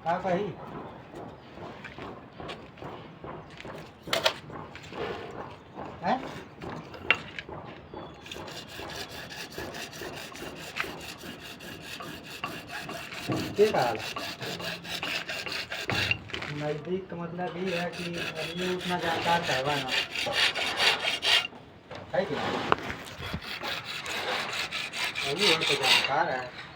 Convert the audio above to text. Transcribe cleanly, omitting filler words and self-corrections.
का कही है के कहा नज़दीक का मतलब ये है कि ये उतना जानकार कहवा ना है कि नहीं? वही है तो जानकार है।